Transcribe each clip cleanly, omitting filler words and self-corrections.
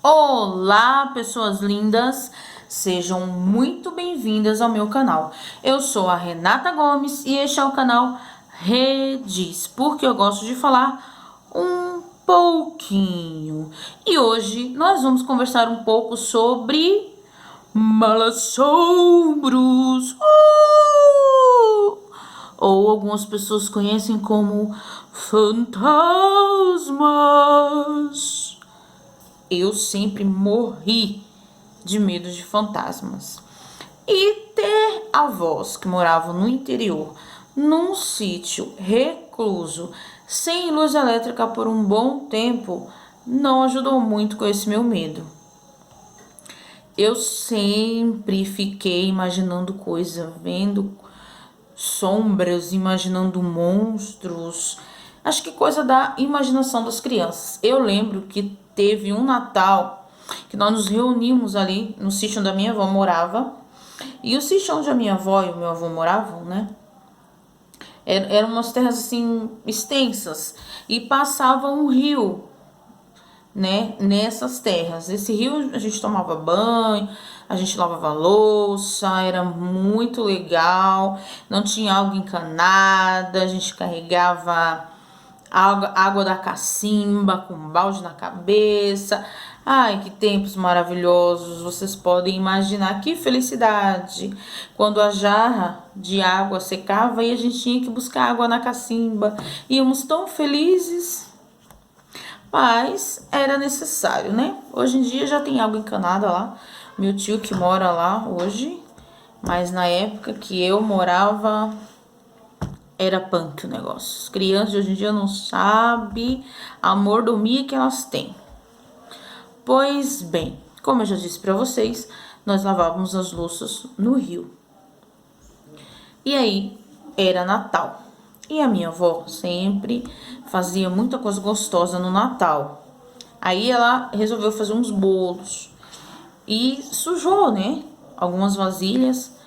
Olá, pessoas lindas! Sejam muito bem-vindas ao meu canal. Eu sou a Renata Gomes e este é o canal Rediz, porque eu gosto de falar um pouquinho. E hoje nós vamos conversar um pouco sobre malassombros. Ou algumas pessoas conhecem como fantasmas. Eu sempre morri de medo de fantasmas. E ter avós que moravam no interior, num sítio recluso, sem luz elétrica por um bom tempo, não ajudou muito com esse meu medo. Eu sempre fiquei imaginando coisas, vendo sombras, imaginando monstros. Acho que coisa da imaginação das crianças. Eu lembro que teve um Natal que nós nos reunimos ali no sítio onde a minha avó morava. E o sítio onde a minha avó e o meu avô moravam, né? Eram umas terras assim extensas e passava um rio, né, nessas terras. Esse rio a gente tomava banho, a gente lavava louça, era muito legal, não tinha água encanada, a gente carregava água da cacimba com um balde na cabeça. Ai, que tempos maravilhosos! Vocês podem imaginar que felicidade quando a jarra de água secava e a gente tinha que buscar água na cacimba. Íamos tão felizes. Mas era necessário, né? Hoje em dia já tem água encanada lá. Meu tio que mora lá hoje. Mas na época que eu morava, era punk o negócio. As crianças de hoje em dia não sabem a mordomia que elas têm. Pois bem, como eu já disse para vocês, nós lavávamos as louças no rio. E aí, era Natal. E a minha avó sempre fazia muita coisa gostosa no Natal. Aí ela resolveu fazer uns bolos e sujou, né? Algumas vasilhas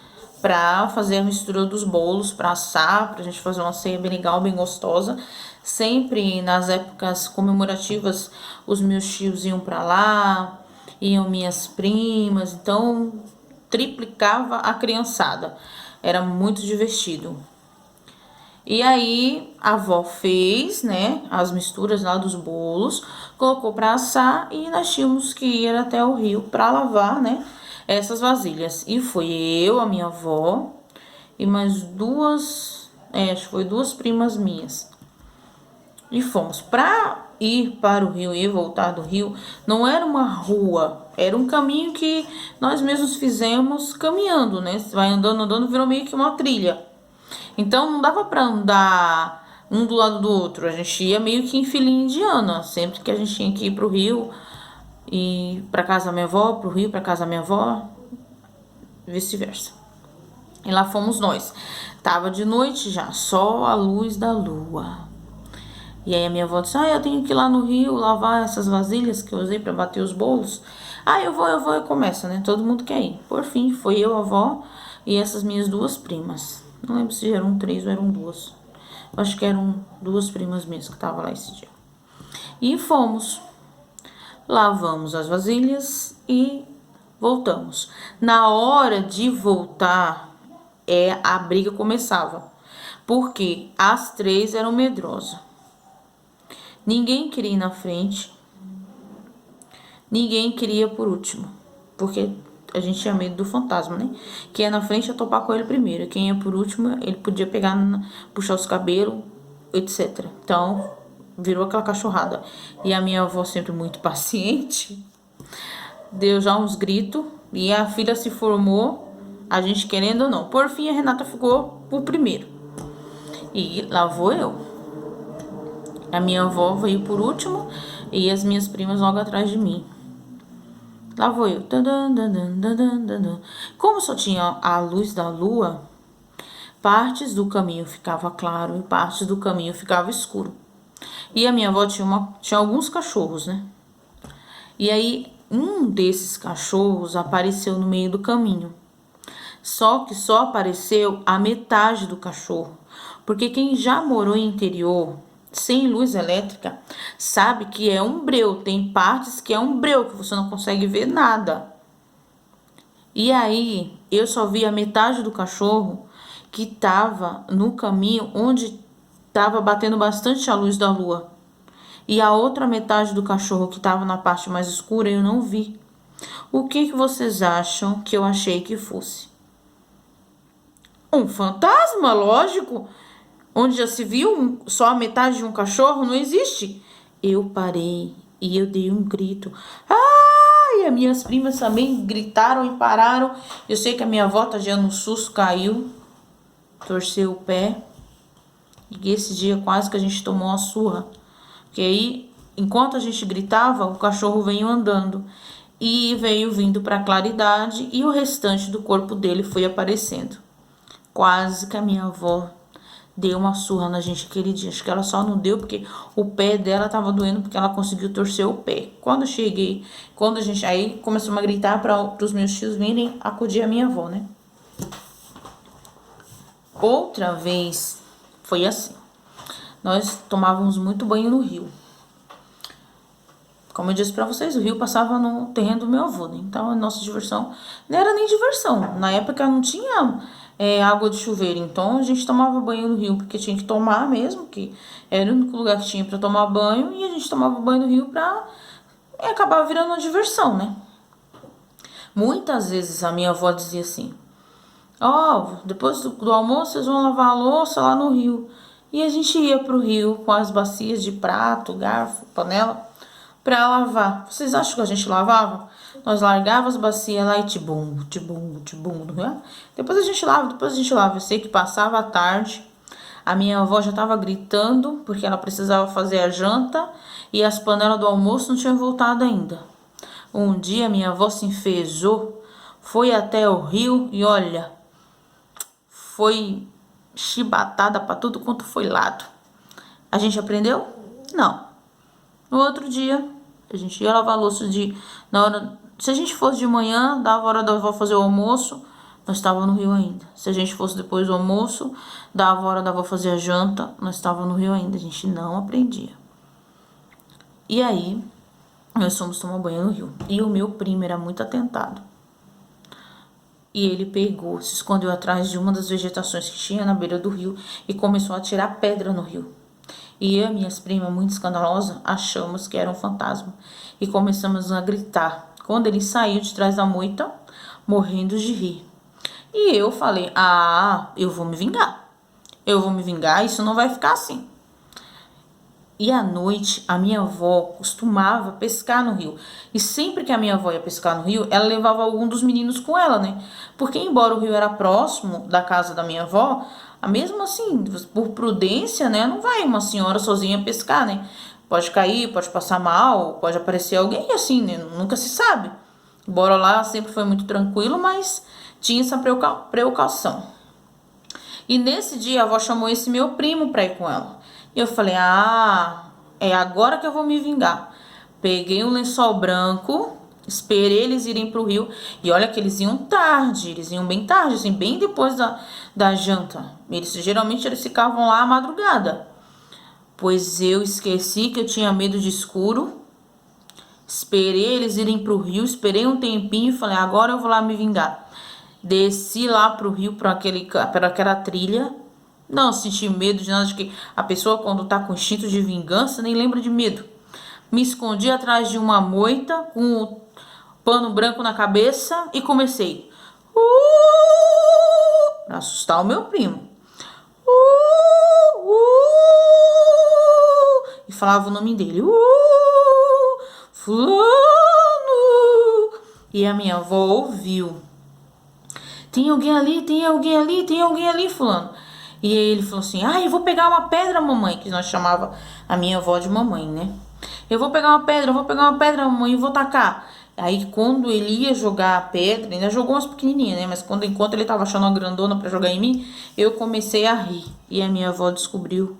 para fazer a mistura dos bolos, para assar, pra gente fazer uma ceia bem legal, bem gostosa. Sempre nas épocas comemorativas, os meus tios iam para lá, iam minhas primas, então triplicava a criançada. Era muito divertido. E aí a avó fez, né, as misturas lá dos bolos, colocou para assar e nós tínhamos que ir até o rio para lavar, né, essas vasilhas. E foi eu, a minha avó e mais duas, acho que foi duas primas minhas. E fomos. Para ir para o rio e voltar do rio, não era uma rua, era um caminho que nós mesmos fizemos caminhando, né? Você vai andando, andando, virou meio que uma trilha. Então não dava para andar um do lado do outro. A gente ia meio que em filinha indiana, sempre que a gente tinha que ir pro rio e para casa da minha avó, pro rio para casa da minha avó, vice-versa. E lá fomos nós. Tava de noite já, só a luz da lua. E aí a minha avó disse: "Ah, eu tenho que ir lá no rio lavar essas vasilhas que eu usei para bater os bolos." "Ah, eu vou", e começa, né? Todo mundo quer ir. Por fim, foi eu, a avó e essas minhas duas primas. Não lembro se eram três ou eram duas. Eu acho que eram duas primas minhas que estavam lá esse dia. E fomos. Lavamos as vasilhas e voltamos. Na hora de voltar, a briga começava. Porque as três eram medrosas. Ninguém queria ir na frente. Ninguém queria por último. Porque a gente tinha medo do fantasma, né? Quem ia na frente ia topar com ele primeiro. Quem ia por último, ele podia pegar, puxar os cabelos, etc. Então, virou aquela cachorrada. E a minha avó, sempre muito paciente, deu já uns gritos. E a filha se formou, a gente querendo ou não. Por fim, a Renata ficou por primeiro. E lá vou eu. A minha avó veio por último e as minhas primas logo atrás de mim. Lá vou eu. Como só tinha a luz da lua, partes do caminho ficava claro e partes do caminho ficava escuro. E a minha avó tinha alguns cachorros, né? E aí um desses cachorros apareceu no meio do caminho. Só que só apareceu a metade do cachorro. Porque quem já morou em interior sem luz elétrica, sabe que é um breu. Tem partes que é um breu, que você não consegue ver nada. E aí, eu só vi a metade do cachorro que tava no caminho onde tava batendo bastante a luz da lua. E a outra metade do cachorro que tava na parte mais escura eu não vi. O que vocês acham que eu achei que fosse? Um fantasma, lógico. Onde já se viu só a metade de um cachorro, não existe. Eu parei e eu dei um grito. Ah! E as minhas primas também gritaram e pararam. Eu sei que a minha avó, tadinha, no susto, caiu, torceu o pé. E esse dia quase que a gente tomou uma surra. Porque aí, enquanto a gente gritava, o cachorro veio andando. E veio vindo para a claridade e o restante do corpo dele foi aparecendo. Quase que a minha avó deu uma surra na gente aquele dia. Acho que ela só não deu porque o pé dela tava doendo, porque ela conseguiu torcer o pé. Quando eu cheguei, quando a gente aí começou a gritar para os meus tios virem acudir a minha avó, né? Outra vez foi assim. Nós tomávamos muito banho no rio. Como eu disse para vocês, o rio passava no terreno do meu avô, né? Então a nossa diversão não era nem diversão. Na época não tinha água de chuveiro, então a gente tomava banho no rio porque tinha que tomar mesmo, que era o único lugar que tinha para tomar banho, e a gente tomava banho no rio pra acabar virando uma diversão, né? Muitas vezes a minha avó dizia assim: ó, depois do almoço vocês vão lavar a louça lá no rio. E a gente ia pro rio com as bacias de prato, garfo, panela pra lavar. Vocês acham que a gente lavava? Nós largávamos as bacias lá e tibum, tibum, tibum, né? Depois a gente lava, depois a gente lava. Eu sei que passava a tarde, a minha avó já tava gritando porque ela precisava fazer a janta e as panelas do almoço não tinham voltado ainda. Um dia minha avó se enfezou, foi até o rio e olha, foi chibatada pra tudo quanto foi lado. A gente aprendeu? Não. No outro dia, a gente ia lavar a louça na hora. Se a gente fosse de manhã, dava a hora da avó fazer o almoço, nós estávamos no rio ainda. Se a gente fosse depois do almoço, dava a hora da avó fazer a janta, nós estávamos no rio ainda. A gente não aprendia. E aí, nós fomos tomar banho no rio. E o meu primo era muito atentado. E ele pegou, se escondeu atrás de uma das vegetações que tinha na beira do rio e começou a tirar pedra no rio. E eu e minhas primas, muito escandalosas, achamos que era um fantasma e começamos a gritar. Quando ele saiu de trás da moita, morrendo de rir. E eu falei: ah, eu vou me vingar. Eu vou me vingar, isso não vai ficar assim. E à noite, a minha avó costumava pescar no rio. E sempre que a minha avó ia pescar no rio, ela levava algum dos meninos com ela, né? Porque embora o rio era próximo da casa da minha avó, mesmo assim, por prudência, né? Não vai uma senhora sozinha pescar, né? Pode cair, pode passar mal, pode aparecer alguém assim, né? Nunca se sabe. Embora lá sempre foi muito tranquilo, mas tinha essa precaução. E nesse dia a avó chamou esse meu primo pra ir com ela. E eu falei: ah, é agora que eu vou me vingar. Peguei um lençol branco, esperei eles irem pro rio. E olha que eles iam tarde, eles iam bem tarde, assim, bem depois da janta. Geralmente eles ficavam lá à madrugada. Pois eu esqueci que eu tinha medo de escuro. Esperei eles irem pro rio, esperei um tempinho e falei: agora eu vou lá me vingar. Desci lá pro rio, por aquela trilha. Não senti medo de nada, de que a pessoa quando tá com instinto de vingança nem lembra de medo. Me escondi atrás de uma moita com o pano branco na cabeça e comecei pra assustar o meu primo. E falava o nome dele. Fulano. E a minha avó ouviu. Tem alguém ali, tem alguém ali, tem alguém ali, fulano. E aí ele falou assim: ah, eu vou pegar uma pedra, mamãe. Que nós chamava a minha avó de mamãe, né? Eu vou pegar uma pedra, mamãe, e vou tacar. Aí quando ele ia jogar a pedra, ainda jogou umas pequenininhas, né? Mas enquanto ele tava achando uma grandona pra jogar em mim, eu comecei a rir. E a minha avó descobriu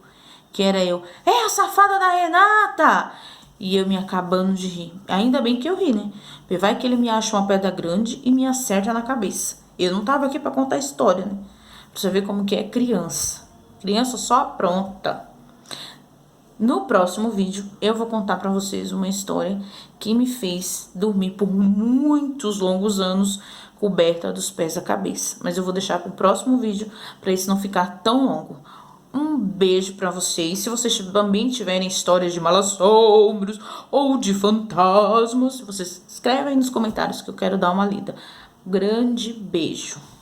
que era eu. É a safada da Renata! E eu me acabando de rir. Ainda bem que eu ri, né? Porque vai que ele me acha uma pedra grande e me acerta na cabeça. Eu não tava aqui pra contar a história, né? Pra você ver como que é criança. Criança só pronta. No próximo vídeo, eu vou contar pra vocês uma história que me fez dormir por muitos longos anos coberta dos pés à cabeça. Mas eu vou deixar pro próximo vídeo pra isso não ficar tão longo. Um beijo pra vocês. Se vocês também tiverem histórias de mal-assomros ou de fantasmas, vocês escrevem aí nos comentários que eu quero dar uma lida. Grande beijo.